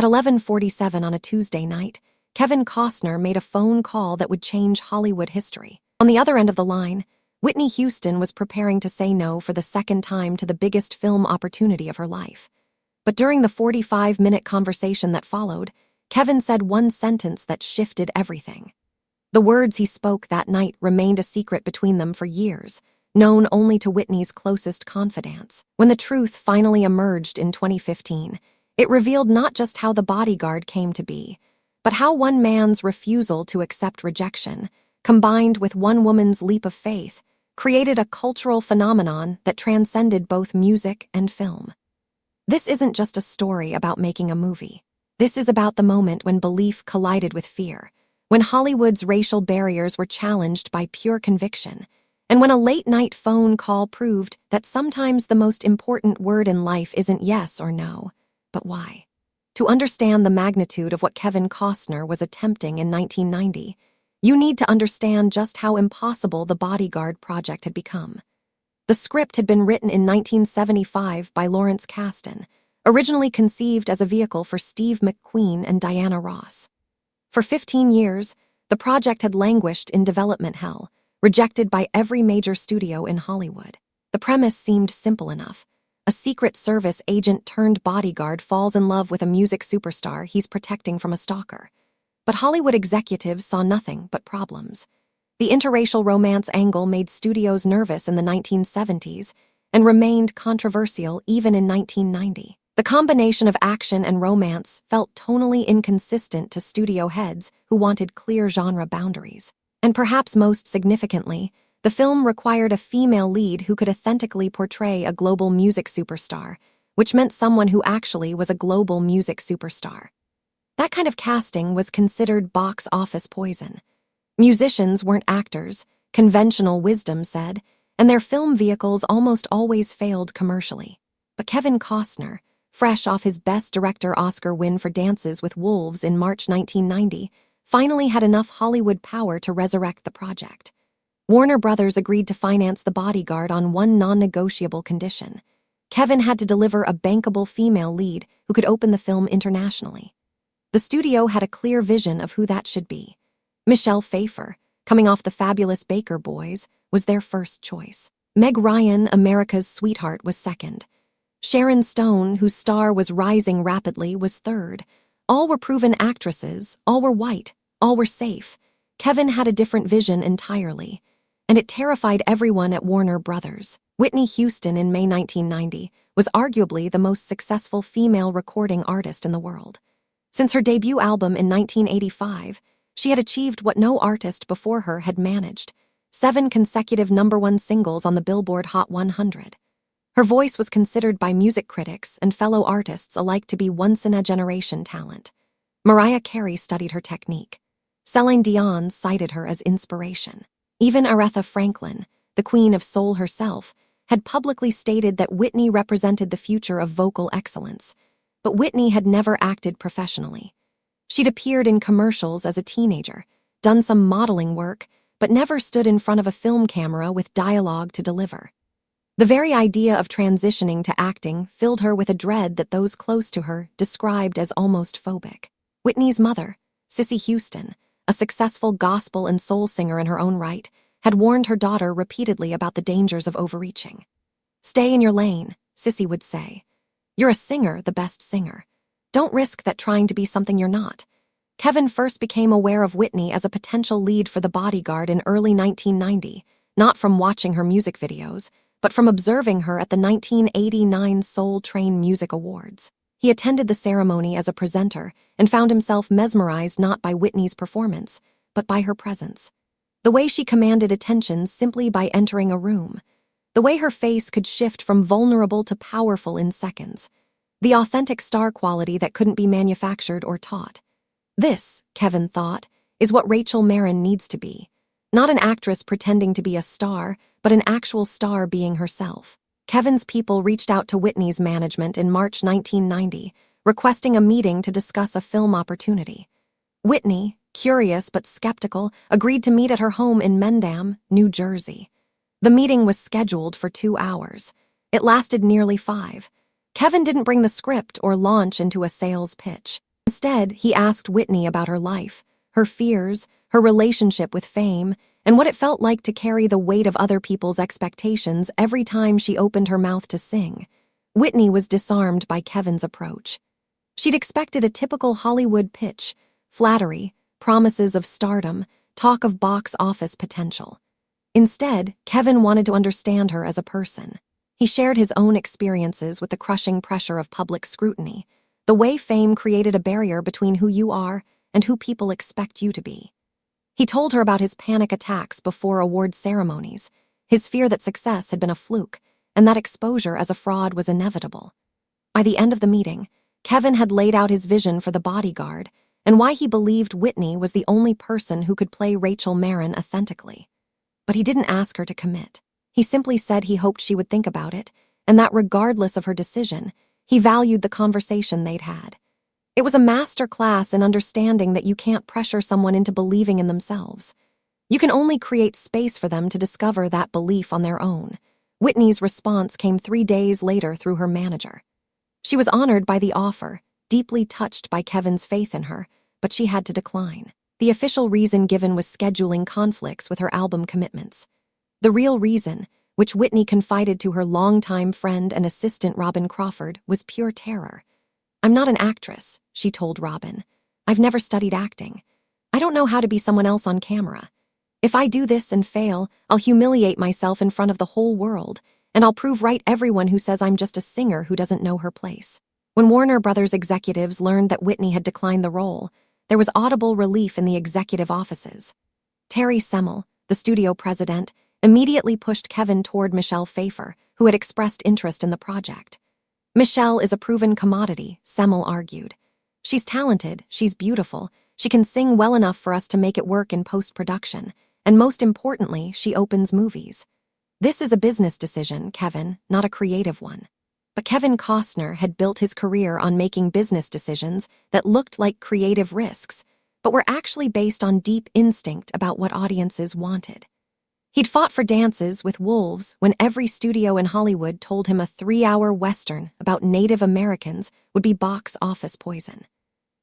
11:47 on a Tuesday night, Kevin Costner made a phone call that would change Hollywood history. On the other end of the line, Whitney Houston was preparing to say no for the second time to the biggest film opportunity of her life. But during the 45-minute conversation that followed, Kevin said one sentence that shifted everything. The words he spoke that night remained a secret between them for years, known only to Whitney's closest confidants. When the truth finally emerged in 2015, it revealed not just how the Bodyguard came to be, but how one man's refusal to accept rejection, combined with one woman's leap of faith, created a cultural phenomenon that transcended both music and film. This isn't just a story about making a movie. This is about the moment when belief collided with fear, when Hollywood's racial barriers were challenged by pure conviction, and when a late-night phone call proved that sometimes the most important word in life isn't yes or no, but why. To understand the magnitude of what Kevin Costner was attempting in 1990, you need to understand just how impossible the Bodyguard project had become. The script had been written in 1975 by Lawrence Kasdan, originally conceived as a vehicle for Steve McQueen and Diana Ross. For 15 years, the project had languished in development hell, rejected by every major studio in Hollywood. The premise seemed simple enough. A Secret Service agent turned bodyguard falls in love with a music superstar he's protecting from a stalker. But Hollywood executives saw nothing but problems. The interracial romance angle made studios nervous in the 1970s and remained controversial even in 1990. The combination of action and romance felt tonally inconsistent to studio heads who wanted clear genre boundaries. And perhaps most significantly, the film required a female lead who could authentically portray a global music superstar, which meant someone who actually was a global music superstar. That kind of casting was considered box office poison. Musicians weren't actors, conventional wisdom said, and their film vehicles almost always failed commercially. But Kevin Costner, fresh off his Best Director Oscar win for Dances with Wolves in March 1990, finally had enough Hollywood power to resurrect the project. Warner Brothers agreed to finance The Bodyguard on one non-negotiable condition. Kevin had to deliver a bankable female lead who could open the film internationally. The studio had a clear vision of who that should be. Michelle Pfeiffer, coming off The Fabulous Baker Boys, was their first choice. Meg Ryan, America's Sweetheart, was second. Sharon Stone, whose star was rising rapidly, was third. All were proven actresses, all were white, all were safe. Kevin had a different vision entirely, and it terrified everyone at Warner Brothers. Whitney Houston in May 1990 was arguably the most successful female recording artist in the world. Since her debut album in 1985, she had achieved what no artist before her had managed: 7 consecutive #1 singles on the Billboard Hot 100. Her voice was considered by music critics and fellow artists alike to be once-in-a-generation talent. Mariah Carey studied her technique. Celine Dion cited her as inspiration. Even Aretha Franklin, the queen of soul herself, had publicly stated that Whitney represented the future of vocal excellence. But Whitney had never acted professionally. She'd appeared in commercials as a teenager, done some modeling work, but never stood in front of a film camera with dialogue to deliver. The very idea of transitioning to acting filled her with a dread that those close to her described as almost phobic. Whitney's mother, Cissy Houston, a successful gospel and soul singer in her own right, had warned her daughter repeatedly about the dangers of overreaching. "Stay in your lane," Cissy would say. "You're a singer, the best singer. Don't risk that trying to be something you're not." Kevin first became aware of Whitney as a potential lead for The Bodyguard in early 1990, not from watching her music videos, but from observing her at the 1989 Soul Train Music Awards. He attended the ceremony as a presenter and found himself mesmerized not by Whitney's performance, but by her presence. The way she commanded attention simply by entering a room. The way her face could shift from vulnerable to powerful in seconds. The authentic star quality that couldn't be manufactured or taught. This, Kevin thought, is what Rachel Marin needs to be. Not an actress pretending to be a star, but an actual star being herself. Kevin's people reached out to Whitney's management in March 1990, requesting a meeting to discuss a film opportunity. Whitney, curious but skeptical, agreed to meet at her home in Mendham, New Jersey. The meeting was scheduled for 2 hours. It lasted nearly 5. Kevin didn't bring the script or launch into a sales pitch. Instead, he asked Whitney about her life, her fears, her relationship with fame, and what it felt like to carry the weight of other people's expectations every time she opened her mouth to sing. Whitney was disarmed by Kevin's approach. She'd expected a typical Hollywood pitch: flattery, promises of stardom, talk of box office potential. Instead, Kevin wanted to understand her as a person. He shared his own experiences with the crushing pressure of public scrutiny, the way fame created a barrier between who you are and who people expect you to be. He told her about his panic attacks before award ceremonies, his fear that success had been a fluke, and that exposure as a fraud was inevitable. By the end of the meeting, Kevin had laid out his vision for the Bodyguard and why he believed Whitney was the only person who could play Rachel Marron authentically. But he didn't ask her to commit. He simply said he hoped she would think about it, and that regardless of her decision, he valued the conversation they'd had. It was a master class in understanding that you can't pressure someone into believing in themselves. You can only create space for them to discover that belief on their own. Whitney's response came 3 days later through her manager. She was honored by the offer, deeply touched by Kevin's faith in her, but she had to decline. The official reason given was scheduling conflicts with her album commitments. The real reason, which Whitney confided to her longtime friend and assistant Robin Crawford, was pure terror. "I'm not an actress," she told Robin. "I've never studied acting. I don't know how to be someone else on camera. If I do this and fail, I'll humiliate myself in front of the whole world, and I'll prove right everyone who says I'm just a singer who doesn't know her place." When Warner Brothers executives learned that Whitney had declined the role, there was audible relief in the executive offices. Terry Semel, the studio president, immediately pushed Kevin toward Michelle Pfeiffer, who had expressed interest in the project. "Michelle is a proven commodity," Semel argued. "She's talented, she's beautiful, she can sing well enough for us to make it work in post-production, and most importantly, she opens movies. This is a business decision, Kevin, not a creative one." But Kevin Costner had built his career on making business decisions that looked like creative risks, but were actually based on deep instinct about what audiences wanted. He'd fought for Dances with Wolves when every studio in Hollywood told him a 3-hour Western about Native Americans would be box office poison.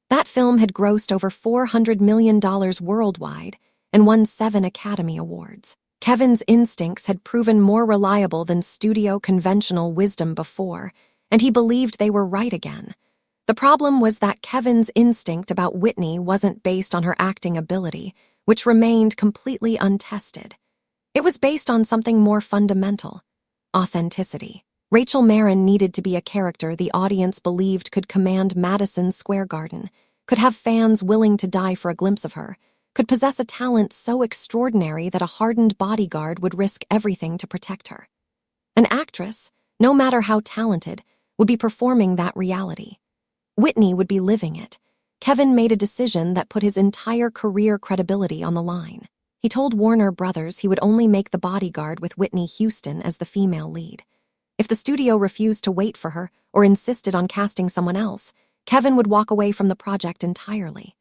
That film had grossed over $400 million worldwide and won 7 Academy Awards. Kevin's instincts had proven more reliable than studio conventional wisdom before, and he believed they were right again. The problem was that Kevin's instinct about Whitney wasn't based on her acting ability, which remained completely untested. It was based on something more fundamental: authenticity. Rachel Marron needed to be a character the audience believed could command Madison Square Garden, could have fans willing to die for a glimpse of her, could possess a talent so extraordinary that a hardened bodyguard would risk everything to protect her. An actress, no matter how talented, would be performing that reality. Whitney would be living it. Kevin made a decision that put his entire career credibility on the line. He told Warner Brothers he would only make The Bodyguard with Whitney Houston as the female lead. If the studio refused to wait for her or insisted on casting someone else, Kevin would walk away from the project entirely.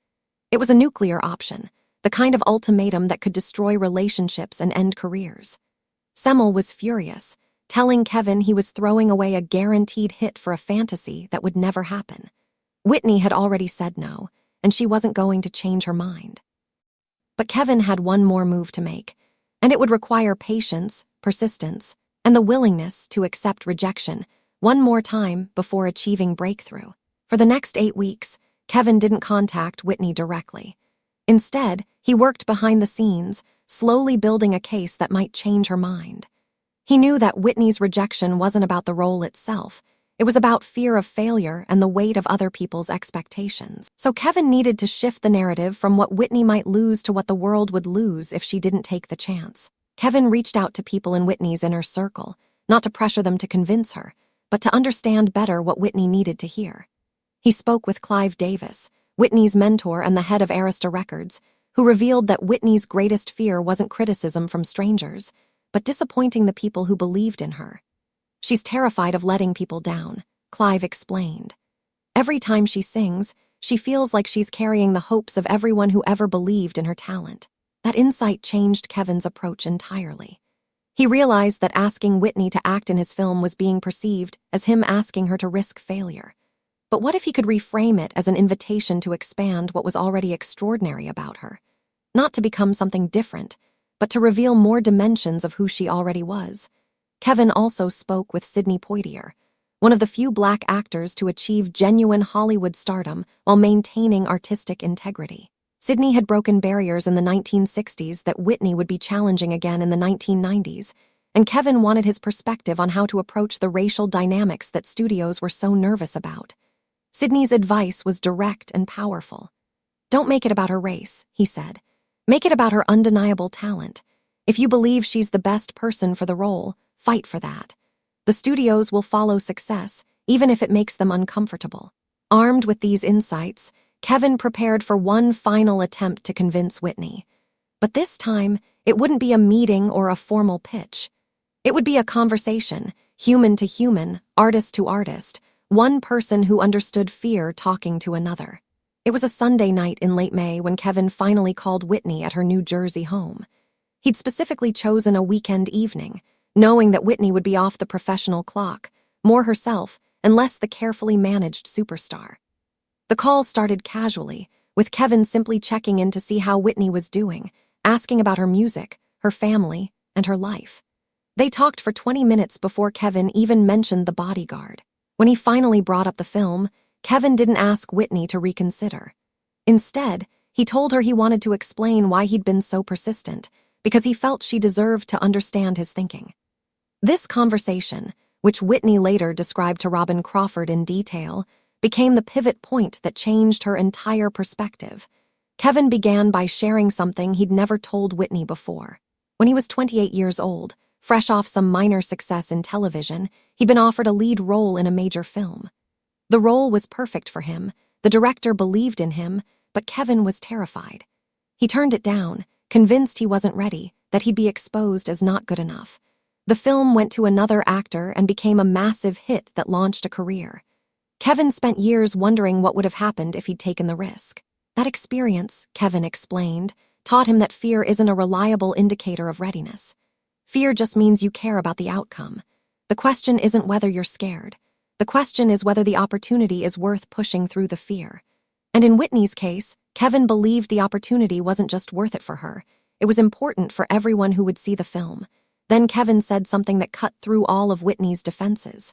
It was a nuclear option, the kind of ultimatum that could destroy relationships and end careers. Semel was furious, telling Kevin he was throwing away a guaranteed hit for a fantasy that would never happen. Whitney had already said no, and she wasn't going to change her mind. But Kevin had one more move to make, and it would require patience, persistence, and the willingness to accept rejection one more time before achieving breakthrough. For the next 8 weeks, Kevin didn't contact Whitney directly. Instead, he worked behind the scenes, slowly building a case that might change her mind. He knew that Whitney's rejection wasn't about the role itself. It was about fear of failure and the weight of other people's expectations. So Kevin needed to shift the narrative from what Whitney might lose to what the world would lose if she didn't take the chance. Kevin reached out to people in Whitney's inner circle, not to pressure them to convince her, but to understand better what Whitney needed to hear. He spoke with Clive Davis, Whitney's mentor and the head of Arista Records, who revealed that Whitney's greatest fear wasn't criticism from strangers, but disappointing the people who believed in her. "She's terrified of letting people down," Clive explained. "Every time she sings, she feels like she's carrying the hopes of everyone who ever believed in her talent." That insight changed Kevin's approach entirely. He realized that asking Whitney to act in his film was being perceived as him asking her to risk failure. But what if he could reframe it as an invitation to expand what was already extraordinary about her? Not to become something different, but to reveal more dimensions of who she already was. Kevin also spoke with Sidney Poitier, one of the few Black actors to achieve genuine Hollywood stardom while maintaining artistic integrity. Sidney had broken barriers in the 1960s that Whitney would be challenging again in the 1990s, and Kevin wanted his perspective on how to approach the racial dynamics that studios were so nervous about. Sidney's advice was direct and powerful. "Don't make it about her race," he said. "Make it about her undeniable talent. If you believe she's the best person for the role, fight for that. The studios will follow success, even if it makes them uncomfortable." Armed with these insights, Kevin prepared for one final attempt to convince Whitney. But this time, it wouldn't be a meeting or a formal pitch. It would be a conversation, human to human, artist to artist, one person who understood fear talking to another. It was a Sunday night in late May when Kevin finally called Whitney at her New Jersey home. He'd specifically chosen a weekend evening, knowing that Whitney would be off the professional clock, more herself and less the carefully managed superstar. The call started casually, with Kevin simply checking in to see how Whitney was doing, asking about her music, her family, and her life. They talked for 20 minutes before Kevin even mentioned The Bodyguard. When he finally brought up the film, Kevin didn't ask Whitney to reconsider. Instead, he told her he wanted to explain why he'd been so persistent, because he felt she deserved to understand his thinking. This conversation, which Whitney later described to Robin Crawford in detail, became the pivot point that changed her entire perspective. Kevin began by sharing something he'd never told Whitney before. When he was 28 years old, fresh off some minor success in television, he'd been offered a lead role in a major film. The role was perfect for him, the director believed in him, but Kevin was terrified. He turned it down, convinced he wasn't ready, that he'd be exposed as not good enough. The film went to another actor and became a massive hit that launched a career. Kevin spent years wondering what would have happened if he'd taken the risk. That experience, Kevin explained, taught him that fear isn't a reliable indicator of readiness. Fear just means you care about the outcome. The question isn't whether you're scared. The question is whether the opportunity is worth pushing through the fear. And in Whitney's case, Kevin believed the opportunity wasn't just worth it for her. It was important for everyone who would see the film. Then Kevin said something that cut through all of Whitney's defenses.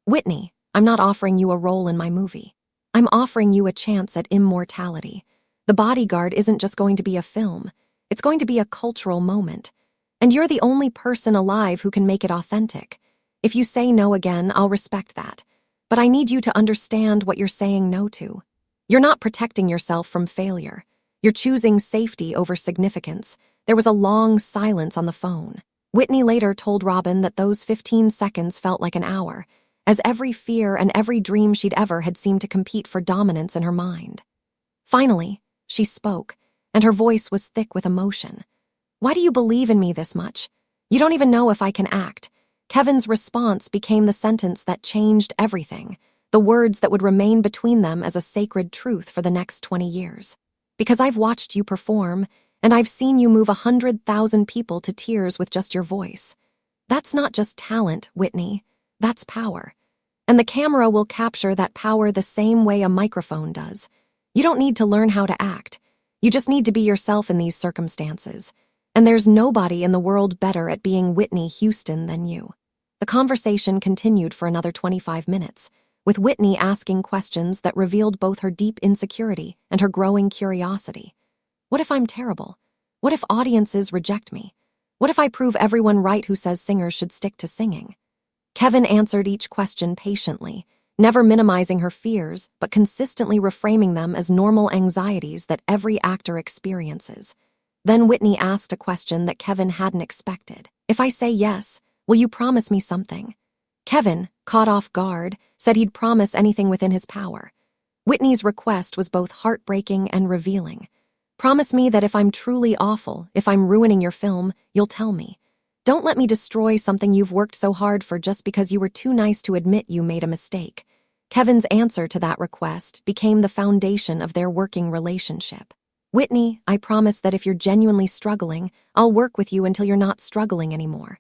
"Whitney, I'm not offering you a role in my movie. I'm offering you a chance at immortality. The Bodyguard isn't just going to be a film. It's going to be a cultural moment. And you're the only person alive who can make it authentic. If you say no again, I'll respect that. But I need you to understand what you're saying no to. You're not protecting yourself from failure. You're choosing safety over significance." There was a long silence on the phone. Whitney later told Robin that those 15 seconds felt like an hour, as every fear and every dream she'd ever had seemed to compete for dominance in her mind. Finally, she spoke, and her voice was thick with emotion. "Why do you believe in me this much? You don't even know if I can act." Kevin's response became the sentence that changed everything, the words that would remain between them as a sacred truth for the next 20 years. "Because I've watched you perform, and I've seen you move 100,000 people to tears with just your voice. That's not just talent, Whitney. That's power. And the camera will capture that power the same way a microphone does. You don't need to learn how to act. You just need to be yourself in these circumstances. And there's nobody in the world better at being Whitney Houston than you." The conversation continued for another 25 minutes, with Whitney asking questions that revealed both her deep insecurity and her growing curiosity. What if I'm terrible? What if audiences reject me? What if I prove everyone right who says singers should stick to singing? Kevin answered each question patiently, never minimizing her fears, but consistently reframing them as normal anxieties that every actor experiences. Then Whitney asked a question that Kevin hadn't expected. "If I say yes, will you promise me something?" Kevin, caught off guard, said he'd promise anything within his power. Whitney's request was both heartbreaking and revealing. "Promise me that if I'm truly awful, if I'm ruining your film, you'll tell me. Don't let me destroy something you've worked so hard for just because you were too nice to admit you made a mistake." Kevin's answer to that request became the foundation of their working relationship. "Whitney, I promise that if you're genuinely struggling, I'll work with you until you're not struggling anymore.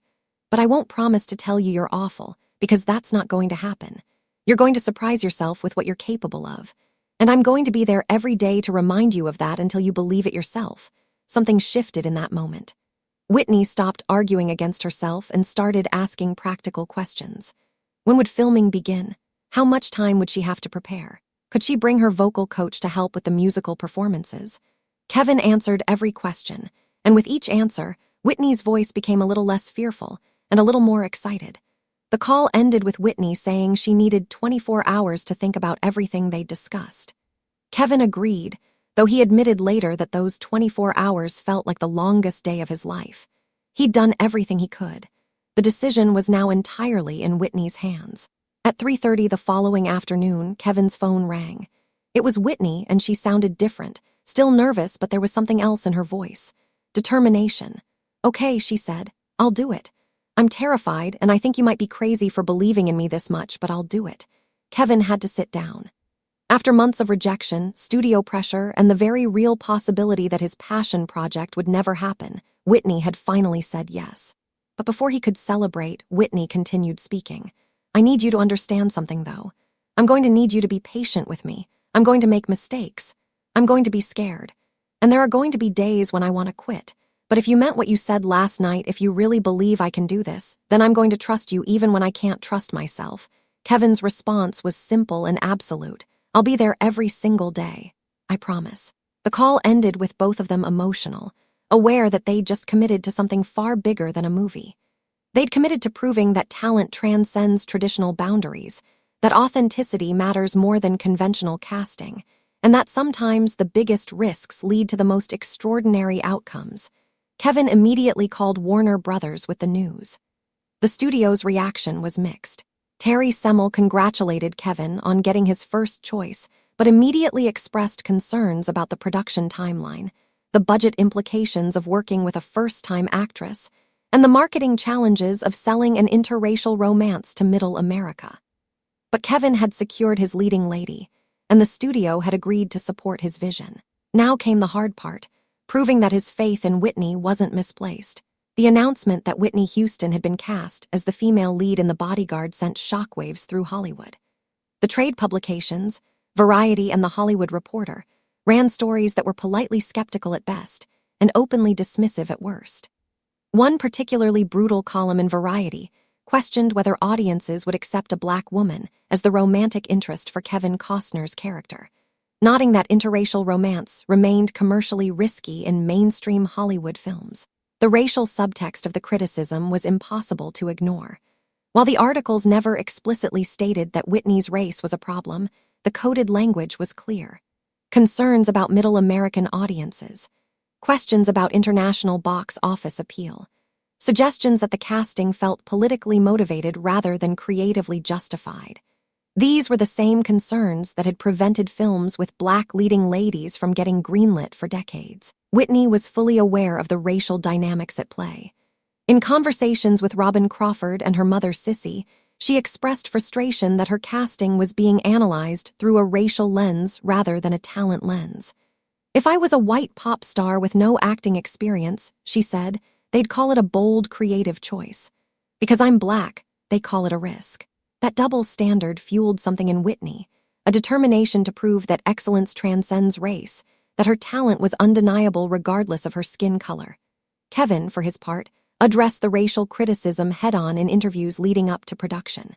But I won't promise to tell you you're awful, because that's not going to happen. You're going to surprise yourself with what you're capable of. And I'm going to be there every day to remind you of that until you believe it yourself. Something shifted in that moment. Whitney stopped arguing against herself and started asking practical questions. When would filming begin? How much time would she have to prepare? Could she bring her vocal coach to help with the musical performances? Kevin answered every question, and with each answer, Whitney's voice became a little less fearful and a little more excited. The call ended with Whitney saying she needed 24 hours to think about everything they'd discussed. Kevin agreed, though he admitted later that those 24 hours felt like the longest day of his life. He'd done everything he could. The decision was now entirely in Whitney's hands. At 3:30 the following afternoon, Kevin's phone rang. It was Whitney, and she sounded different, still nervous, but there was something else in her voice. Determination. "Okay," she said. "I'll do it. I'm terrified, and I think you might be crazy for believing in me this much, but I'll do it." Kevin had to sit down. After months of rejection, studio pressure, and the very real possibility that his passion project would never happen, Whitney had finally said yes. But before he could celebrate, Whitney continued speaking. "I need you to understand something, though. I'm going to need you to be patient with me. I'm going to make mistakes. I'm going to be scared. And there are going to be days when I want to quit. But if you meant what you said last night, if you really believe I can do this, then I'm going to trust you even when I can't trust myself." Kevin's response was simple and absolute. "I'll be there every single day. I promise." The call ended with both of them emotional, aware that they'd just committed to something far bigger than a movie. They'd committed to proving that talent transcends traditional boundaries, that authenticity matters more than conventional casting, and that sometimes the biggest risks lead to the most extraordinary outcomes. Kevin immediately called Warner Brothers with the news. The studio's reaction was mixed. Terry Semel congratulated Kevin on getting his first choice, but immediately expressed concerns about the production timeline, the budget implications of working with a first-time actress, and the marketing challenges of selling an interracial romance to Middle America. But Kevin had secured his leading lady, and the studio had agreed to support his vision. Now came the hard part, proving that his faith in Whitney wasn't misplaced. The announcement that Whitney Houston had been cast as the female lead in The Bodyguard sent shockwaves through Hollywood. The trade publications, Variety and The Hollywood Reporter, ran stories that were politely skeptical at best and openly dismissive at worst. One particularly brutal column in Variety questioned whether audiences would accept a black woman as the romantic interest for Kevin Costner's character, noting that interracial romance remained commercially risky in mainstream Hollywood films. The racial subtext of the criticism was impossible to ignore. While the articles never explicitly stated that Whitney's race was a problem, the coded language was clear. Concerns about Middle American audiences, questions about international box office appeal, suggestions that the casting felt politically motivated rather than creatively justified. These were the same concerns that had prevented films with black leading ladies from getting greenlit for decades. Whitney was fully aware of the racial dynamics at play. In conversations with Robin Crawford and her mother Sissy, she expressed frustration that her casting was being analyzed through a racial lens rather than a talent lens. "If I was a white pop star with no acting experience," she said, "they'd call it a bold, creative choice. Because I'm black, they call it a risk." That double standard fueled something in Whitney, a determination to prove that excellence transcends race, that her talent was undeniable regardless of her skin color. Kevin, for his part, addressed the racial criticism head-on in interviews leading up to production.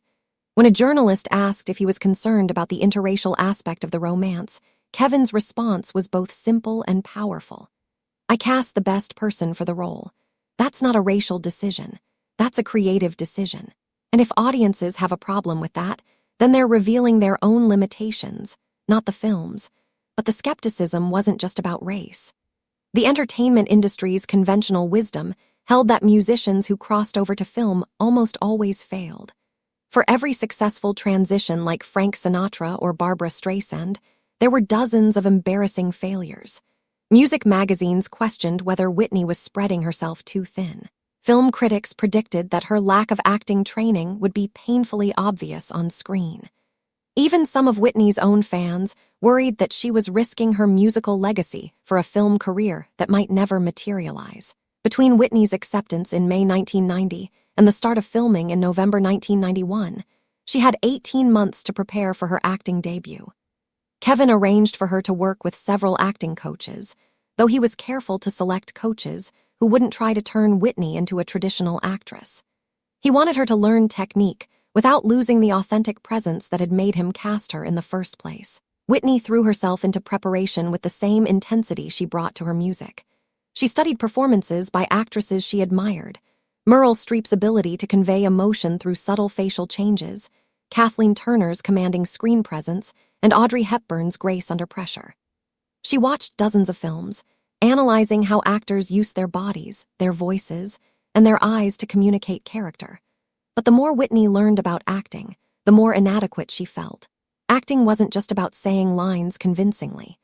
When a journalist asked if he was concerned about the interracial aspect of the romance, Kevin's response was both simple and powerful. "I cast the best person for the role. That's not a racial decision. That's a creative decision. And if audiences have a problem with that, then they're revealing their own limitations, not the film's." But the skepticism wasn't just about race. The entertainment industry's conventional wisdom held that musicians who crossed over to film almost always failed. For every successful transition like Frank Sinatra or Barbra Streisand, there were dozens of embarrassing failures. Music magazines questioned whether Whitney was spreading herself too thin. Film critics predicted that her lack of acting training would be painfully obvious on screen. Even some of Whitney's own fans worried that she was risking her musical legacy for a film career that might never materialize. Between Whitney's acceptance in May 1990 and the start of filming in November 1991, She had 18 months to prepare for her acting debut. Kevin arranged for her to work with several acting coaches, though he was careful to select coaches who wouldn't try to turn Whitney into a traditional actress. He wanted her to learn technique without losing the authentic presence that had made him cast her in the first place. Whitney threw herself into preparation with the same intensity she brought to her music. She studied performances by actresses she admired, Meryl Streep's ability to convey emotion through subtle facial changes, Kathleen Turner's commanding screen presence, and Audrey Hepburn's grace under pressure. She watched dozens of films, analyzing how actors use their bodies, their voices, and their eyes to communicate character. But the more Whitney learned about acting, the more inadequate she felt. Acting wasn't just about saying lines convincingly.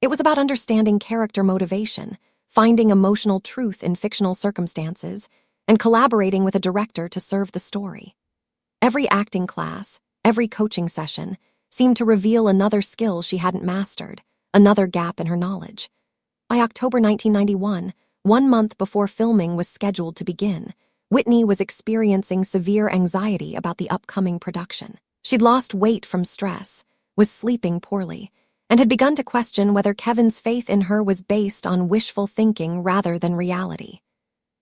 It was about understanding character motivation, finding emotional truth in fictional circumstances, and collaborating with a director to serve the story. Every acting class, every coaching session, seemed to reveal another skill she hadn't mastered, another gap in her knowledge. By October 1991, 1 month before filming was scheduled to begin, Whitney was experiencing severe anxiety about the upcoming production. She'd lost weight from stress, was sleeping poorly, and had begun to question whether Kevin's faith in her was based on wishful thinking rather than reality.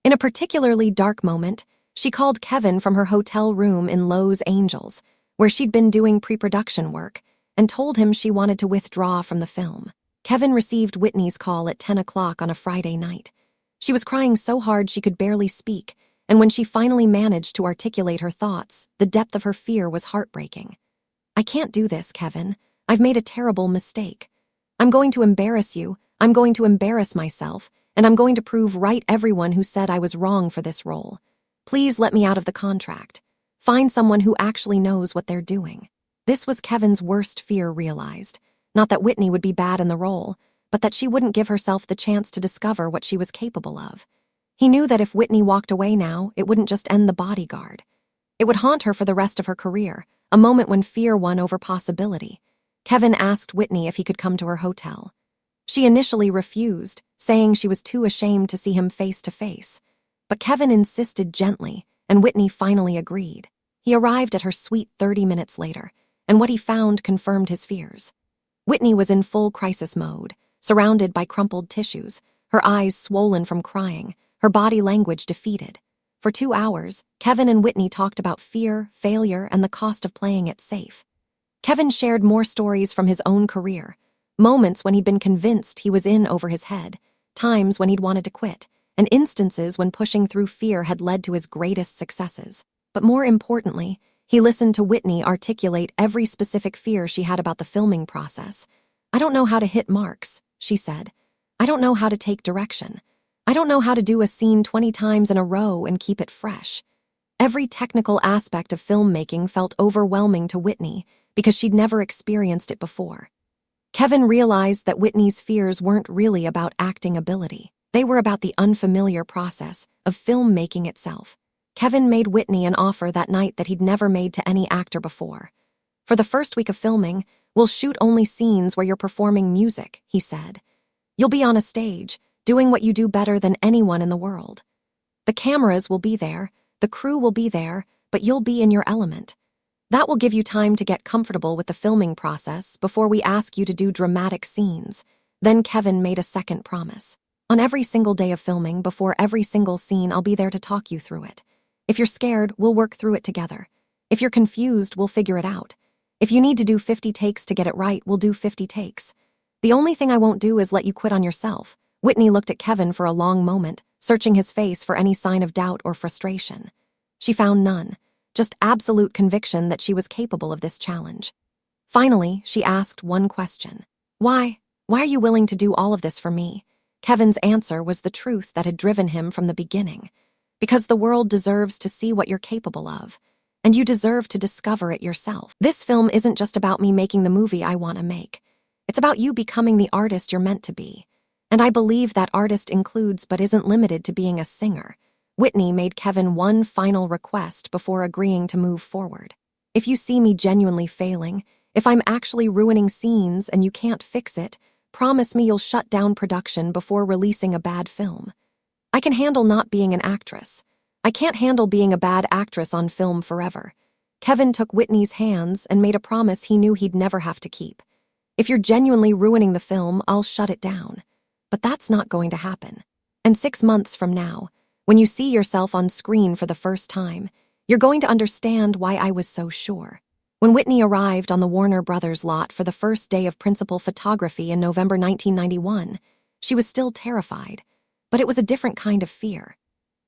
In a particularly dark moment, she called Kevin from her hotel room in Los Angeles, where she'd been doing pre-production work, and told him she wanted to withdraw from the film. Kevin received Whitney's call at 10 o'clock on a Friday night. She was crying so hard she could barely speak, and when she finally managed to articulate her thoughts, the depth of her fear was heartbreaking. "I can't do this, Kevin. I've made a terrible mistake. I'm going to embarrass you, I'm going to embarrass myself, and I'm going to prove right everyone who said I was wrong for this role. Please let me out of the contract. Find someone who actually knows what they're doing." This was Kevin's worst fear realized. Not that Whitney would be bad in the role, but that she wouldn't give herself the chance to discover what she was capable of. He knew that if Whitney walked away now, it wouldn't just end the Bodyguard. It would haunt her for the rest of her career, a moment when fear won over possibility. Kevin asked Whitney if he could come to her hotel. She initially refused, saying she was too ashamed to see him face to face. But Kevin insisted gently, and Whitney finally agreed. He arrived at her suite 30 minutes later, and what he found confirmed his fears. Whitney was in full crisis mode, surrounded by crumpled tissues, her eyes swollen from crying, her body language defeated. For 2 hours, Kevin and Whitney talked about fear, failure, and the cost of playing it safe. Kevin shared more stories from his own career, moments when he'd been convinced he was in over his head, times when he'd wanted to quit, and instances when pushing through fear had led to his greatest successes. But more importantly, he listened to Whitney articulate every specific fear she had about the filming process. "I don't know how to hit marks," she said. "I don't know how to take direction. I don't know how to do a scene 20 times in a row and keep it fresh." Every technical aspect of filmmaking felt overwhelming to Whitney because she'd never experienced it before. Kevin realized that Whitney's fears weren't really about acting ability. They were about the unfamiliar process of filmmaking itself. Kevin made Whitney an offer that night that he'd never made to any actor before. "For the first week of filming, we'll shoot only scenes where you're performing music," he said. "You'll be on a stage, doing what you do better than anyone in the world. The cameras will be there, the crew will be there, but you'll be in your element. That will give you time to get comfortable with the filming process before we ask you to do dramatic scenes." Then Kevin made a second promise. "On every single day of filming, before every single scene, I'll be there to talk you through it. If you're scared, we'll work through it together. If you're confused, we'll figure it out. If you need to do 50 takes to get it right, we'll do 50 takes. The only thing I won't do is let you quit on yourself." Whitney looked at Kevin for a long moment, searching his face for any sign of doubt or frustration. She found none, just absolute conviction that she was capable of this challenge. Finally, she asked one question. Why are you willing to do all of this for me?" Kevin's answer was the truth that had driven him from the beginning. "Because the world deserves to see what you're capable of, and you deserve to discover it yourself. This film isn't just about me making the movie I want to make. It's about you becoming the artist you're meant to be. And I believe that artist includes but isn't limited to being a singer." Whitney made Kevin one final request before agreeing to move forward. "If you see me genuinely failing, if I'm actually ruining scenes and you can't fix it, promise me you'll shut down production before releasing a bad film. I can handle not being an actress. I can't handle being a bad actress on film forever. Kevin took Whitney's hands and made a promise he knew he'd never have to keep. "If you're genuinely ruining the film, I'll shut it down." But that's not going to happen. And 6 months from now, when you see yourself on screen for the first time, you're going to understand why I was so sure. When Whitney arrived on the Warner Brothers lot for the first day of principal photography in November 1991, she was still terrified, but it was a different kind of fear.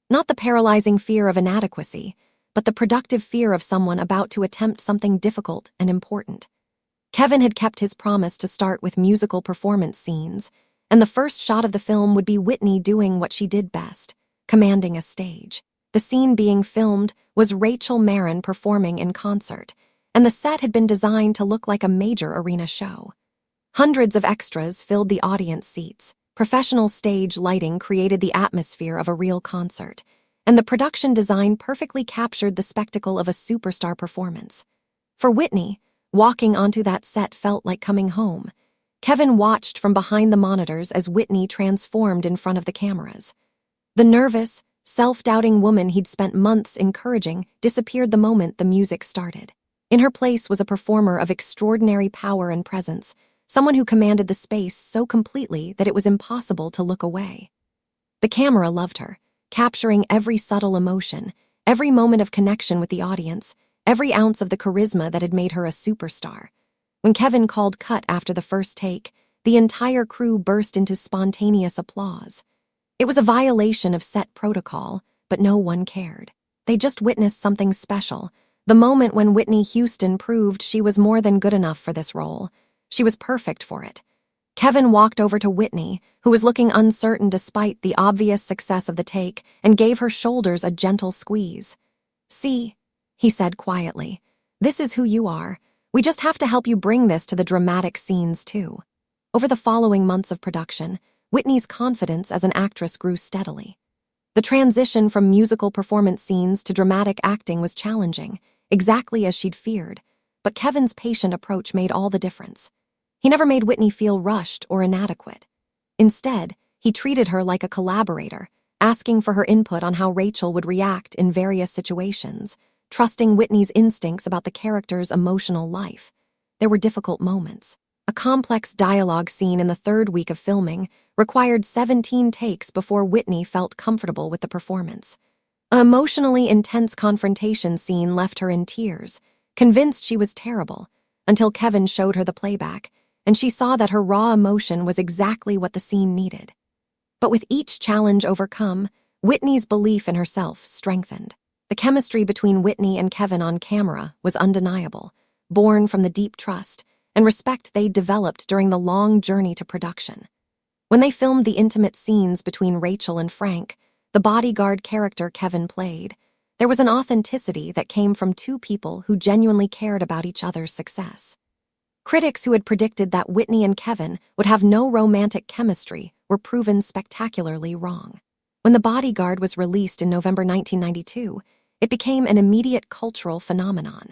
Not the paralyzing fear of inadequacy, but the productive fear of someone about to attempt something difficult and important. Kevin had kept his promise to start with musical performance scenes, and the first shot of the film would be Whitney doing what she did best, commanding a stage. The scene being filmed was Rachel Marron performing in concert, and the set had been designed to look like a major arena show. Hundreds of extras filled the audience seats. Professional stage lighting created the atmosphere of a real concert, and the production design perfectly captured the spectacle of a superstar performance. For Whitney, walking onto that set felt like coming home. Kevin watched from behind the monitors as Whitney transformed in front of the cameras. The nervous, self-doubting woman he'd spent months encouraging disappeared the moment the music started. In her place was a performer of extraordinary power and presence, someone who commanded the space so completely that it was impossible to look away. The camera loved her, capturing every subtle emotion, every moment of connection with the audience, every ounce of the charisma that had made her a superstar. When Kevin called cut after the first take, the entire crew burst into spontaneous applause. It was a violation of set protocol, but no one cared. They just witnessed something special, the moment when Whitney Houston proved she was more than good enough for this role. She was perfect for it. Kevin walked over to Whitney, who was looking uncertain despite the obvious success of the take, and gave her shoulders a gentle squeeze. "See," he said quietly, "this is who you are. We just have to help you bring this to the dramatic scenes, too." Over the following months of production, Whitney's confidence as an actress grew steadily. The transition from musical performance scenes to dramatic acting was challenging, exactly as she'd feared, but Kevin's patient approach made all the difference. He never made Whitney feel rushed or inadequate. Instead, he treated her like a collaborator, asking for her input on how Rachel would react in various situations, trusting Whitney's instincts about the character's emotional life. There were difficult moments. A complex dialogue scene in the third week of filming required 17 takes before Whitney felt comfortable with the performance. An emotionally intense confrontation scene left her in tears, convinced she was terrible, until Kevin showed her the playback, and she saw that her raw emotion was exactly what the scene needed. But with each challenge overcome, Whitney's belief in herself strengthened. The chemistry between Whitney and Kevin on camera was undeniable, born from the deep trust and respect they developed during the long journey to production. When they filmed the intimate scenes between Rachel and Frank, the bodyguard character Kevin played, there was an authenticity that came from two people who genuinely cared about each other's success. Critics who had predicted that Whitney and Kevin would have no romantic chemistry were proven spectacularly wrong. When The Bodyguard was released in November 1992, it became an immediate cultural phenomenon.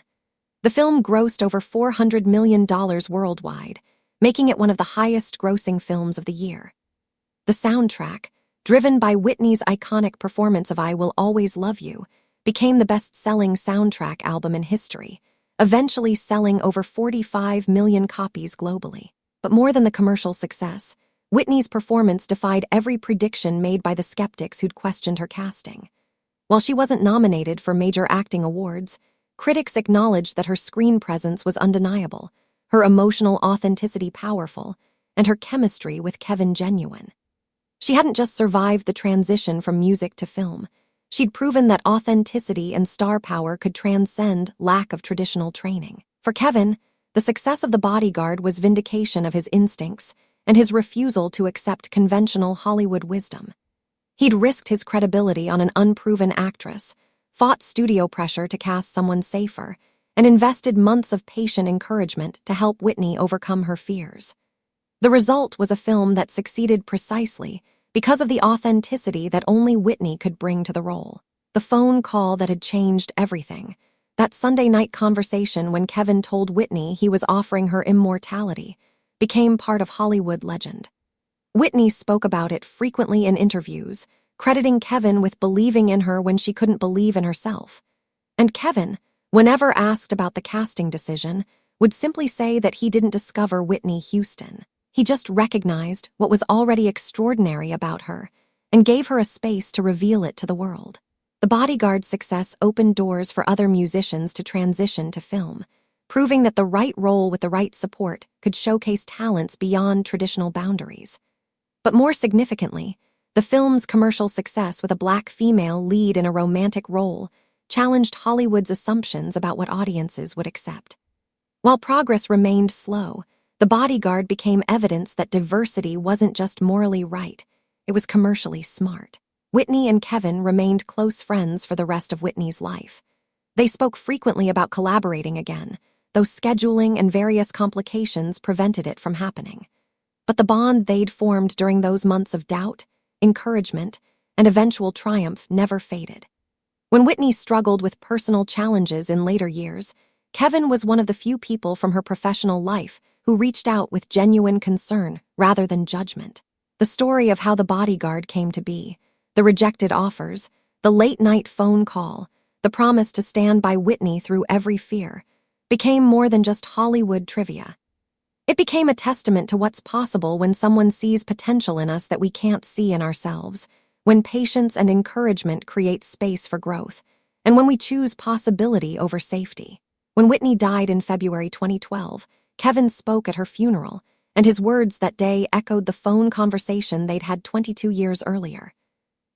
The film grossed over $400 million worldwide, making it one of the highest-grossing films of the year. The soundtrack, driven by Whitney's iconic performance of "I Will Always Love You," became the best-selling soundtrack album in history, eventually selling over 45 million copies globally. But more than the commercial success, Whitney's performance defied every prediction made by the skeptics who'd questioned her casting. While she wasn't nominated for major acting awards, critics acknowledged that her screen presence was undeniable, her emotional authenticity powerful, and her chemistry with Kevin genuine. She hadn't just survived the transition from music to film. She'd proven that authenticity and star power could transcend lack of traditional training. For Kevin, the success of The Bodyguard was vindication of his instincts and his refusal to accept conventional Hollywood wisdom. He'd risked his credibility on an unproven actress, fought studio pressure to cast someone safer, and invested months of patient encouragement to help Whitney overcome her fears. The result was a film that succeeded precisely because of the authenticity that only Whitney could bring to the role. The phone call that had changed everything, that Sunday night conversation when Kevin told Whitney he was offering her immortality, became part of Hollywood legend. Whitney spoke about it frequently in interviews, crediting Kevin with believing in her when she couldn't believe in herself. And Kevin, Whenever asked about the casting decision, would simply say that he didn't discover Whitney Houston. He just recognized what was already extraordinary about her and gave her a space to reveal it to the world. The Bodyguard's success opened doors for other musicians to transition to film, proving that the right role with the right support could showcase talents beyond traditional boundaries. But more significantly, the film's commercial success with a black female lead in a romantic role challenged Hollywood's assumptions about what audiences would accept. While progress remained slow, The Bodyguard became evidence that diversity wasn't just morally right, it was commercially smart. Whitney and Kevin remained close friends for the rest of Whitney's life. They spoke frequently about collaborating again, though scheduling and various complications prevented it from happening. But the bond they'd formed during those months of doubt, encouragement, and eventual triumph never faded. When Whitney struggled with personal challenges in later years, Kevin was one of the few people from her professional life who reached out with genuine concern rather than judgment. The story of how The Bodyguard came to be, the rejected offers, the late-night phone call, the promise to stand by Whitney through every fear, became more than just Hollywood trivia. It became a testament to what's possible when someone sees potential in us that we can't see in ourselves, when patience and encouragement create space for growth, and when we choose possibility over safety. When Whitney died in February 2012, Kevin spoke at her funeral, and his words that day echoed the phone conversation they'd had 22 years earlier.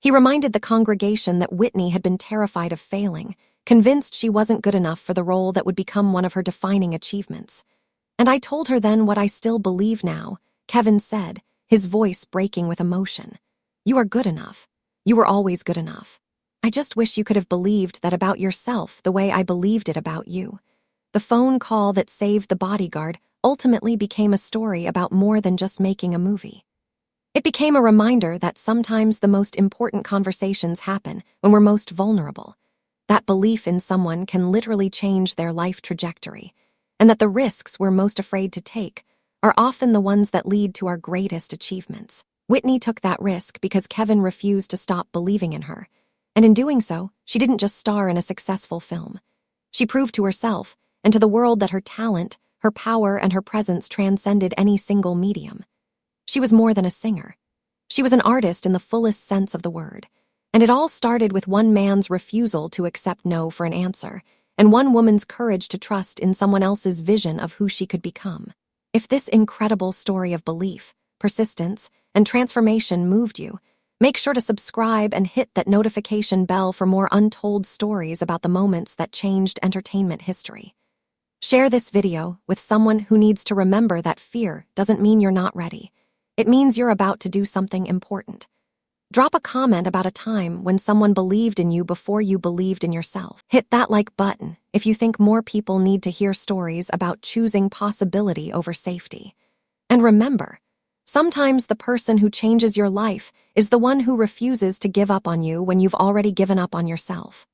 He reminded the congregation that Whitney had been terrified of failing, convinced she wasn't good enough for the role that would become one of her defining achievements. "And I told her then what I still believe now," Kevin said, his voice breaking with emotion. "You are good enough. You were always good enough. I just wish you could have believed that about yourself the way I believed it about you." The phone call that saved The Bodyguard ultimately became a story about more than just making a movie. It became a reminder that sometimes the most important conversations happen when we're most vulnerable, that belief in someone can literally change their life trajectory, and that the risks we're most afraid to take are often the ones that lead to our greatest achievements. Whitney took that risk because Kevin refused to stop believing in her, and in doing so, she didn't just star in a successful film. She proved to herself and to the world that her talent, her power, and her presence transcended any single medium. She was more than a singer. She was an artist in the fullest sense of the word, and it all started with one man's refusal to accept no for an answer, and one woman's courage to trust in someone else's vision of who she could become. If this incredible story of belief, persistence, and transformation moved you, make sure to subscribe and hit that notification bell for more untold stories about the moments that changed entertainment history. Share this video with someone who needs to remember that fear doesn't mean you're not ready. It means you're about to do something important. Drop a comment about a time when someone believed in you before you believed in yourself. Hit that like button if you think more people need to hear stories about choosing possibility over safety. And remember, sometimes the person who changes your life is the one who refuses to give up on you when you've already given up on yourself.